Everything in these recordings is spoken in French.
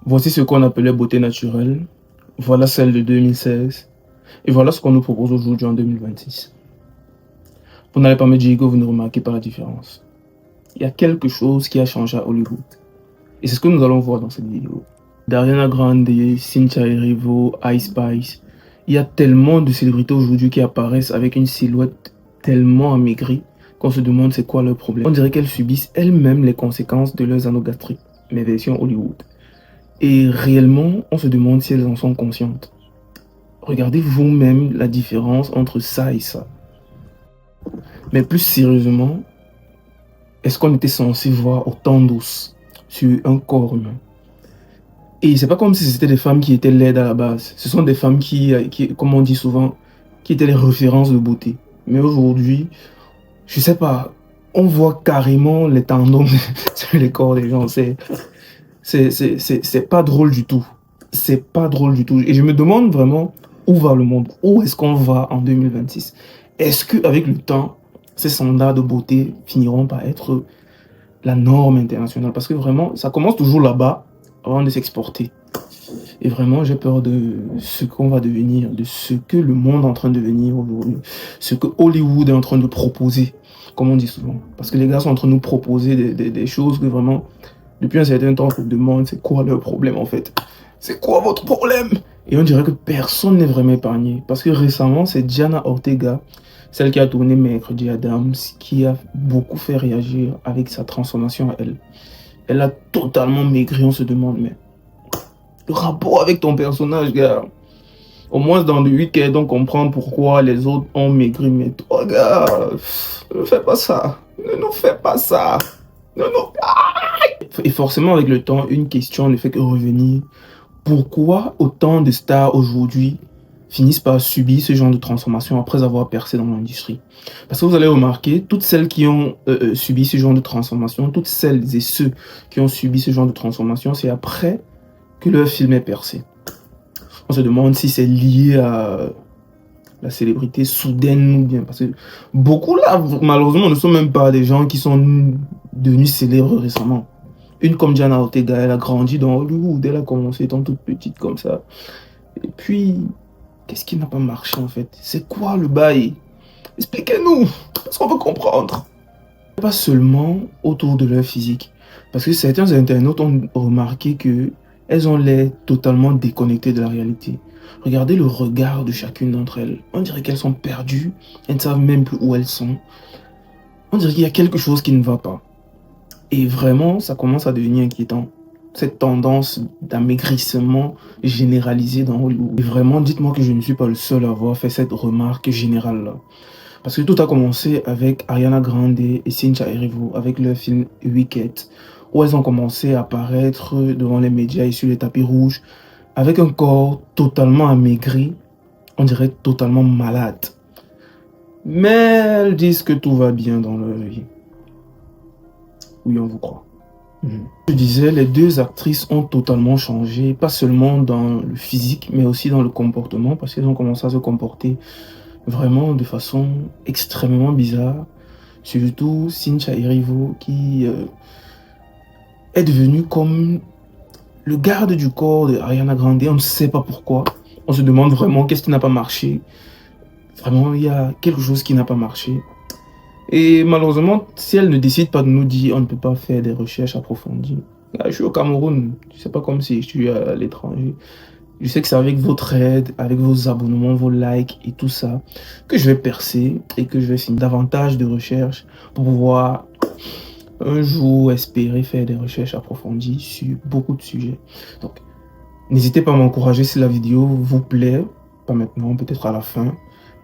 Voici ce qu'on appelait beauté naturelle. Voilà celle de 2016. Et voilà ce qu'on nous propose aujourd'hui en 2026. Vous n'allez pas me dire que vous ne remarquez pas la différence. Il y a quelque chose qui a changé à Hollywood. Et c'est ce que nous allons voir dans cette vidéo. D'Ariana Grande, Cynthia Erivo, Ice Spice. Il y a tellement de célébrités aujourd'hui qui apparaissent avec une silhouette tellement amaigrie qu'on se demande c'est quoi leur problème. On dirait qu'elles subissent elles-mêmes les conséquences de leurs anneaux gastriques, mais version Hollywood. Et réellement, on se demande si elles en sont conscientes. Regardez vous-même la différence entre ça et ça. Mais plus sérieusement, est-ce qu'on était censé voir autant d'os sur un corps humain? Et c'est pas comme si c'était des femmes qui étaient laides à la base. Ce sont des femmes qui, comme on dit souvent, qui étaient les références de beauté. Mais aujourd'hui, je sais pas, on voit carrément les tendons sur les corps des gens. C'est pas drôle du tout. C'est pas drôle du tout. Et je me demande vraiment où va le monde. Où est-ce qu'on va en 2026? Est-ce qu'avec le temps, ces standards de beauté finiront par être la norme internationale? Parce que vraiment, ça commence toujours là-bas avant de s'exporter. Et vraiment, j'ai peur de ce qu'on va devenir, de ce que le monde est en train de devenir aujourd'hui, ce que Hollywood est en train de proposer, comme on dit souvent. Parce que les gars sont en train de nous proposer des choses que vraiment, depuis un certain temps, on se demande c'est quoi leur problème en fait. C'est quoi votre problème? Et on dirait que personne n'est vraiment épargné. Parce que récemment, c'est Diana Ortega, celle qui a tourné Mercredi Adams, qui a beaucoup fait réagir avec sa transformation à elle. Elle a totalement maigri, on se demande, mais le rapport avec ton personnage, gars. Au moins dans le week-end, on comprend pourquoi les autres ont maigri. Mais toi, gars, ne fais pas ça. Ne nous fais pas ça. Non, non. Et forcément, avec le temps, une question ne fait que revenir. Pourquoi autant de stars aujourd'hui finissent par subir ce genre de transformation après avoir percé dans l'industrie? Parce que vous allez remarquer, toutes celles qui ont subi ce genre de transformation, toutes celles et ceux qui ont subi ce genre de transformation, c'est après que leur film est percé. On se demande si c'est lié à la célébrité soudaine ou bien. Parce que beaucoup là, malheureusement, ne sont même pas des gens qui sont devenus célèbres récemment. Une comme Diana Ortega, elle a grandi dans Hollywood, elle a commencé étant toute petite comme ça. Et puis, qu'est-ce qui n'a pas marché en fait? C'est quoi le bail? Expliquez-nous, parce qu'on veut comprendre. Pas seulement autour de leur physique, parce que certains internautes ont remarqué que elles ont l'air totalement déconnectées de la réalité. Regardez le regard de chacune d'entre elles. On dirait qu'elles sont perdues, elles ne savent même plus où elles sont. On dirait qu'il y a quelque chose qui ne va pas. Et vraiment, ça commence à devenir inquiétant. Cette tendance d'amaigrissement généralisée dans Hollywood. Et vraiment, dites-moi que je ne suis pas le seul à avoir fait cette remarque générale-là. Parce que tout a commencé avec Ariana Grande et Cynthia Erivo, avec leur film Wicked, où elles ont commencé à apparaître devant les médias et sur les tapis rouges, avec un corps totalement amaigri, on dirait totalement malade. Mais elles disent que tout va bien dans leur vie. Oui, on vous croit. Je disais, les deux actrices ont totalement changé, pas seulement dans le physique, mais aussi dans le comportement, parce qu'elles ont commencé à se comporter vraiment de façon extrêmement bizarre. Surtout Cynthia Erivo qui est devenue comme le garde du corps de Ariana Grande. On ne sait pas pourquoi. On se demande vraiment qu'est-ce qui n'a pas marché. Vraiment, il y a quelque chose qui n'a pas marché. Et malheureusement, si elle ne décide pas de nous dire, on ne peut pas faire des recherches approfondies. Là, je suis au Cameroun, c'est pas comme si je suis à l'étranger. Je sais que c'est avec votre aide, avec vos abonnements, vos likes et tout ça, que je vais percer et que je vais finir davantage de recherches pour pouvoir un jour espérer faire des recherches approfondies sur beaucoup de sujets. Donc, n'hésitez pas à m'encourager si la vidéo vous plaît, pas maintenant, peut-être à la fin,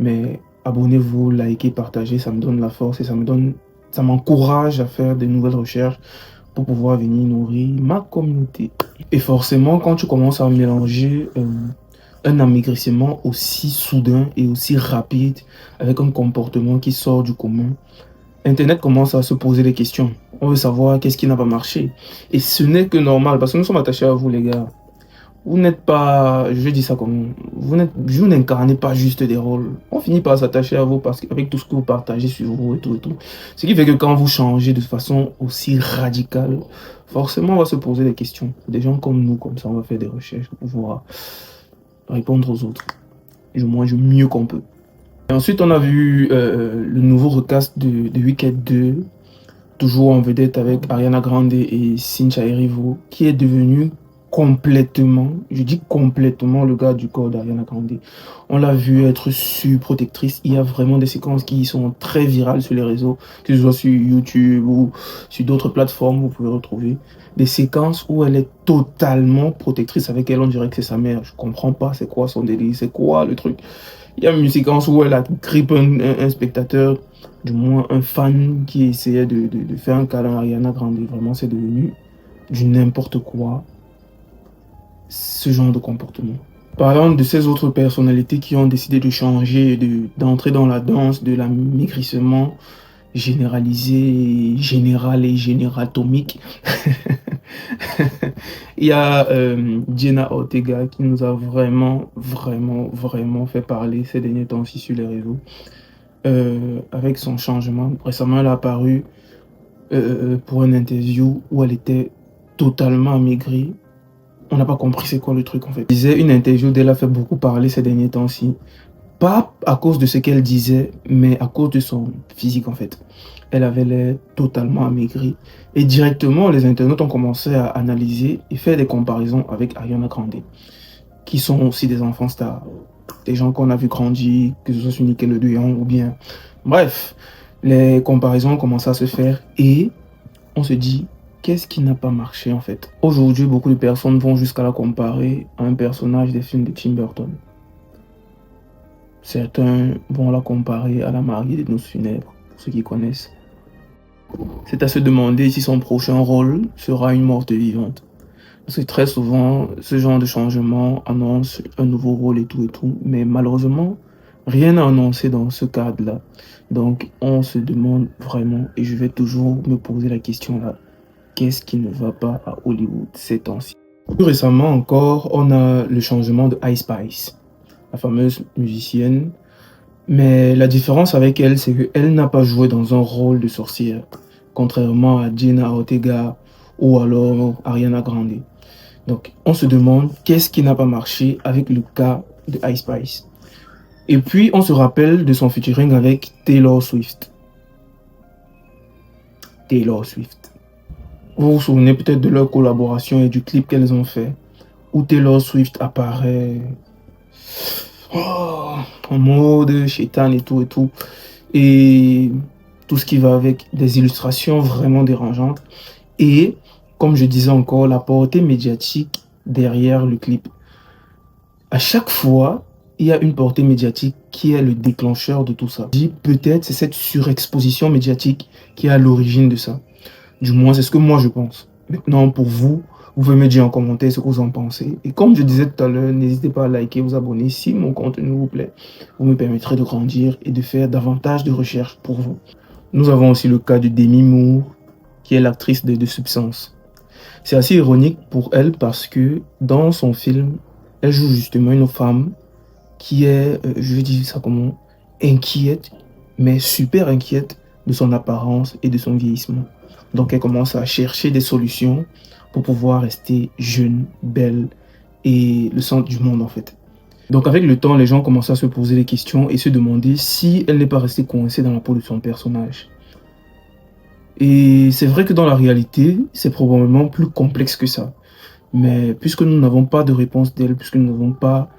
mais abonnez-vous, likez, partagez, ça me donne la force et ça m'encourage à faire de nouvelles recherches pour pouvoir venir nourrir ma communauté. Et forcément, quand tu commences à mélanger un amaigrissement aussi soudain et aussi rapide avec un comportement qui sort du commun, Internet commence à se poser des questions. On veut savoir qu'est-ce qui n'a pas marché. Et ce n'est que normal, parce que nous sommes attachés à vous, les gars. Vous n'êtes pas, je dis ça comme, vous n'incarnez pas juste des rôles. On finit par s'attacher à vous parce qu'avec tout ce que vous partagez sur vous et tout et tout. Ce qui fait que quand vous changez de façon aussi radicale, forcément on va se poser des questions. Des gens comme nous, comme ça, on va faire des recherches pour pouvoir répondre aux autres. Et du moins, du mieux qu'on peut. Et ensuite, on a vu le nouveau recast de Wicked 2, toujours en vedette avec Ariana Grande et Cynthia Erivo, qui est devenu complètement, je dis complètement, le gars du corps d'Ariana Grande. On l'a vu être surprotectrice. Il y a vraiment des séquences qui sont très virales sur les réseaux, que ce soit sur YouTube ou sur d'autres plateformes, vous pouvez retrouver des séquences où elle est totalement protectrice avec elle. On dirait que c'est sa mère. Je comprends pas c'est quoi son délire, c'est quoi le truc. Il y a une séquence où elle a grippé un spectateur, du moins un fan qui essayait de faire un câlin à Ariana Grande. Vraiment, c'est devenu du n'importe quoi, ce genre de comportement. Parlant de ces autres personnalités qui ont décidé de changer, d'entrer dans la danse de l'amaigrissement généralisé, général et génératomique, il y a Jenna Ortega qui nous a vraiment, vraiment, vraiment fait parler ces derniers temps-ci sur les réseaux. Avec son changement. Récemment, elle a apparu pour une interview où elle était totalement amaigrie. On n'a pas compris c'est quoi le truc en fait. Elle disait une interview d'elle a fait beaucoup parler ces derniers temps-ci. Pas à cause de ce qu'elle disait, mais à cause de son physique en fait. Elle avait l'air totalement amaigrie. Et directement, les internautes ont commencé à analyser et faire des comparaisons avec Ariana Grande, qui sont aussi des enfants stars. Des gens qu'on a vu grandir, que ce soit sur Nickelodeon ou bien... Bref, les comparaisons ont commencé à se faire et on se dit, qu'est-ce qui n'a pas marché en fait? Aujourd'hui, beaucoup de personnes vont jusqu'à la comparer à un personnage des films de Tim Burton. Certains vont la comparer à la mariée des noces funèbres, pour ceux qui connaissent. C'est à se demander si son prochain rôle sera une morte vivante. Parce que très souvent, ce genre de changement annonce un nouveau rôle et tout, mais malheureusement, rien n'a annoncé dans ce cadre-là. Donc, on se demande vraiment, et je vais toujours me poser la question là, qu'est-ce qui ne va pas à Hollywood ces temps-ci? Plus récemment encore, on a le changement de Ice Spice, la fameuse musicienne. Mais la différence avec elle, c'est qu'elle n'a pas joué dans un rôle de sorcière, contrairement à Jenna Ortega ou alors Ariana Grande. Donc, on se demande qu'est-ce qui n'a pas marché avec le cas de Ice Spice. Et puis, on se rappelle de son featuring avec Taylor Swift. Taylor Swift. Vous vous souvenez peut-être de leur collaboration et du clip qu'elles ont fait, où Taylor Swift apparaît en mode chétan et tout et tout. Et tout ce qui va avec des illustrations vraiment dérangeantes. Et, comme je disais encore, la portée médiatique derrière le clip. À chaque fois, il y a une portée médiatique qui est le déclencheur de tout ça. Peut-être c'est cette surexposition médiatique qui est à l'origine de ça. Du moins, c'est ce que moi je pense. Maintenant, pour vous, vous pouvez me dire en commentaire ce que vous en pensez. Et comme je disais tout à l'heure, n'hésitez pas à liker, vous abonner si mon contenu vous plaît. Vous me permettrez de grandir et de faire davantage de recherches pour vous. Nous avons aussi le cas de Demi Moore, qui est l'actrice de Substance. C'est assez ironique pour elle parce que dans son film, elle joue justement une femme qui est, je vais dire ça comment, inquiète, mais super inquiète de son apparence et de son vieillissement. Donc elle commence à chercher des solutions pour pouvoir rester jeune, belle et le centre du monde en fait. Donc avec le temps, les gens commencent à se poser des questions et se demander si elle n'est pas restée coincée dans la peau de son personnage. Et c'est vrai que dans la réalité, c'est probablement plus complexe que ça. Mais puisque nous n'avons pas de réponse d'elle, puisque nous n'avons pas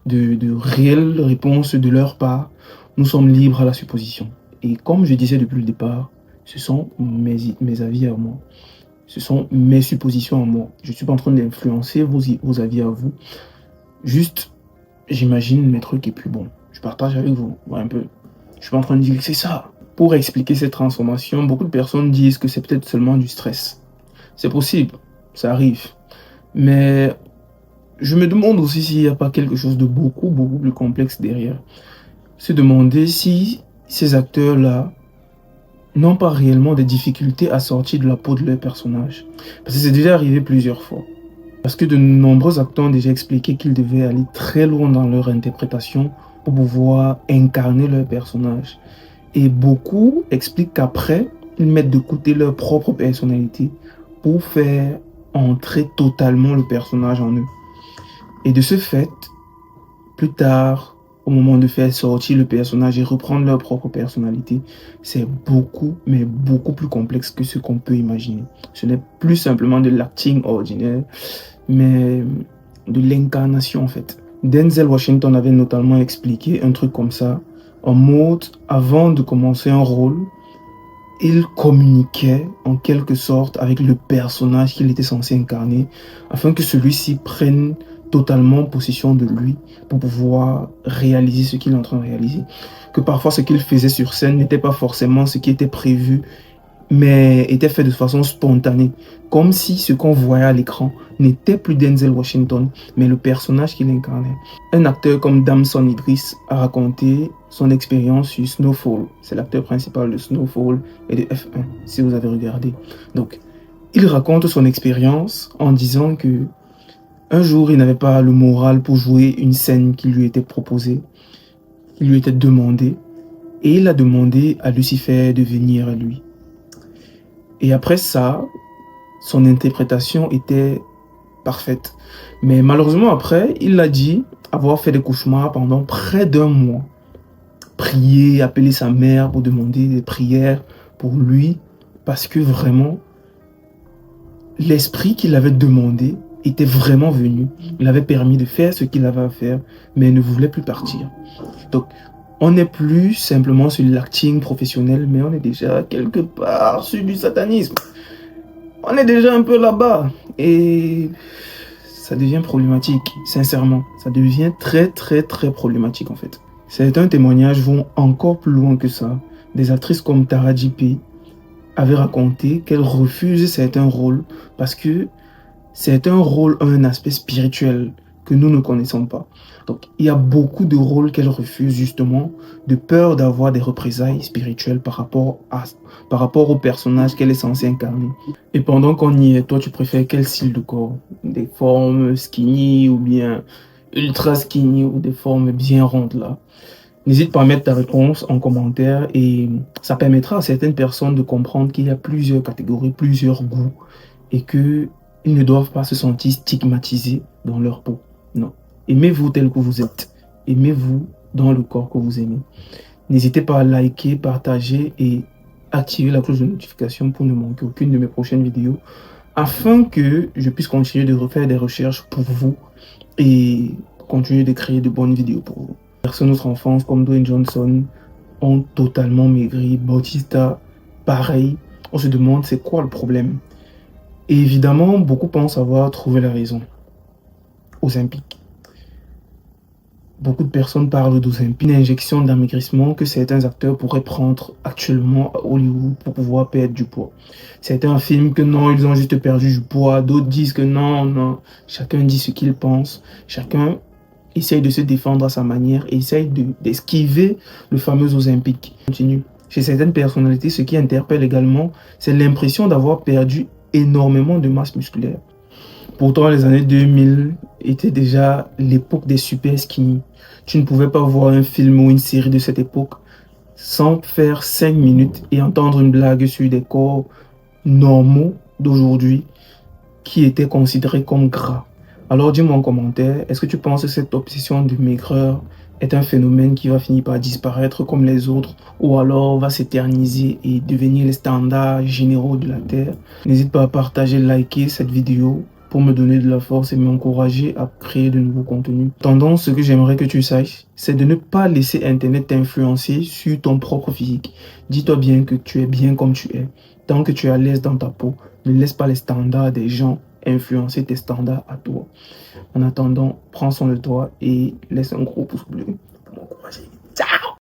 de réelle réponse de leur part, nous sommes libres à la supposition. Et comme je disais depuis le départ, ce sont mes avis à moi. Ce sont mes suppositions à moi. Je ne suis pas en train d'influencer vos avis à vous. Juste, j'imagine mes trucs et puis bon, je partage avec vous. Ouais, un peu. Je suis pas en train de dire que c'est ça. Pour expliquer cette transformation, beaucoup de personnes disent que c'est peut-être seulement du stress. C'est possible, ça arrive. Mais je me demande aussi s'il n'y a pas quelque chose de beaucoup plus complexe derrière. Se demander si ces acteurs-là n'ont pas réellement des difficultés à sortir de la peau de leur personnage. Parce que c'est déjà arrivé plusieurs fois. Parce que de nombreux acteurs ont déjà expliqué qu'ils devaient aller très loin dans leur interprétation pour pouvoir incarner leur personnage. Et beaucoup expliquent qu'après, ils mettent de côté leur propre personnalité pour faire entrer totalement le personnage en eux. Et de ce fait, plus tard, au moment de faire sortir le personnage et reprendre leur propre personnalité, c'est beaucoup, mais beaucoup plus complexe que ce qu'on peut imaginer. Ce n'est plus simplement de l'acting ordinaire, mais de l'incarnation en fait. Denzel Washington avait notamment expliqué un truc comme ça, en mode, avant de commencer un rôle, il communiquait en quelque sorte avec le personnage qu'il était censé incarner, afin que celui-ci prenne totalement possession de lui pour pouvoir réaliser ce qu'il est en train de réaliser. Que parfois ce qu'il faisait sur scène n'était pas forcément ce qui était prévu, mais était fait de façon spontanée, comme si ce qu'on voyait à l'écran n'était plus Denzel Washington, mais le personnage qu'il incarnait. Un acteur comme Damson Idris a raconté son expérience sur Snowfall. C'est l'acteur principal de Snowfall et de F1, si vous avez regardé. Donc, il raconte son expérience en disant que un jour, il n'avait pas le moral pour jouer une scène qui lui était proposée, qui lui était demandée, et il a demandé à Lucifer de venir à lui. Et après ça, son interprétation était parfaite. Mais malheureusement, après, il a dit avoir fait des cauchemars pendant près d'un mois. Prier, appeler sa mère pour demander des prières pour lui, parce que vraiment, l'esprit qu'il avait demandé était vraiment venu. Il avait permis de faire ce qu'il avait à faire, mais il ne voulait plus partir. Donc, on n'est plus simplement sur l'acting professionnel, mais on est déjà quelque part sur du satanisme. On est déjà un peu là-bas et ça devient problématique, sincèrement. Ça devient très problématique en fait. Certains témoignages vont encore plus loin que ça. Des actrices comme Tara J.P. avaient raconté qu'elles refusent certains rôles parce que certains rôles ont un aspect spirituel que nous ne connaissons pas. Donc, il y a beaucoup de rôles qu'elles refusent justement de peur d'avoir des représailles spirituelles par rapport au personnage qu'elle est censée incarner. Et pendant qu'on y est, toi, tu préfères quel style de corps? Des formes skinny ou bien ultra skinny ou des formes bien rondes là? N'hésite pas à mettre ta réponse en commentaire et ça permettra à certaines personnes de comprendre qu'il y a plusieurs catégories, plusieurs goûts et qu'ils ne doivent pas se sentir stigmatisés dans leur peau. Non. Aimez-vous tel que vous êtes. Aimez-vous dans le corps que vous aimez. N'hésitez pas à liker, partager et activer la cloche de notification pour ne manquer aucune de mes prochaines vidéos afin que je puisse continuer de refaire des recherches pour vous et continuer de créer de bonnes vidéos pour vous. Personnes de notre enfance comme Dwayne Johnson ont totalement maigri. Bautista, pareil. On se demande c'est quoi le problème. Et évidemment, beaucoup pensent avoir trouvé la raison. Ozempic. Beaucoup de personnes parlent d'Ozempic, une injection d'amaigrissement que certains acteurs pourraient prendre actuellement à Hollywood pour pouvoir perdre du poids. Certains affirment que non, ils ont juste perdu du poids. D'autres disent que non, non. Chacun dit ce qu'il pense. Chacun essaye de se défendre à sa manière et essaye d'esquiver le fameux Ozempic. Continue. Chez certaines personnalités, ce qui interpelle également, c'est l'impression d'avoir perdu énormément de masse musculaire. Pourtant, les années 2000 étaient déjà l'époque des super skinny. Tu ne pouvais pas voir un film ou une série de cette époque sans faire 5 minutes et entendre une blague sur des corps normaux d'aujourd'hui qui étaient considérés comme gras. Alors dis-moi en commentaire, est-ce que tu penses que cette obsession de maigreur est un phénomène qui va finir par disparaître comme les autres ou alors va s'éterniser et devenir les standards généraux de la Terre? N'hésite pas à partager, liker cette vidéo pour me donner de la force et m'encourager à créer de nouveaux contenus. Tendance, ce que j'aimerais que tu saches, c'est de ne pas laisser Internet t'influencer sur ton propre physique. Dis-toi bien que tu es bien comme tu es. Tant que tu es à l'aise dans ta peau, ne laisse pas les standards des gens influencer tes standards à toi. En attendant, prends soin de toi et laisse un gros pouce bleu.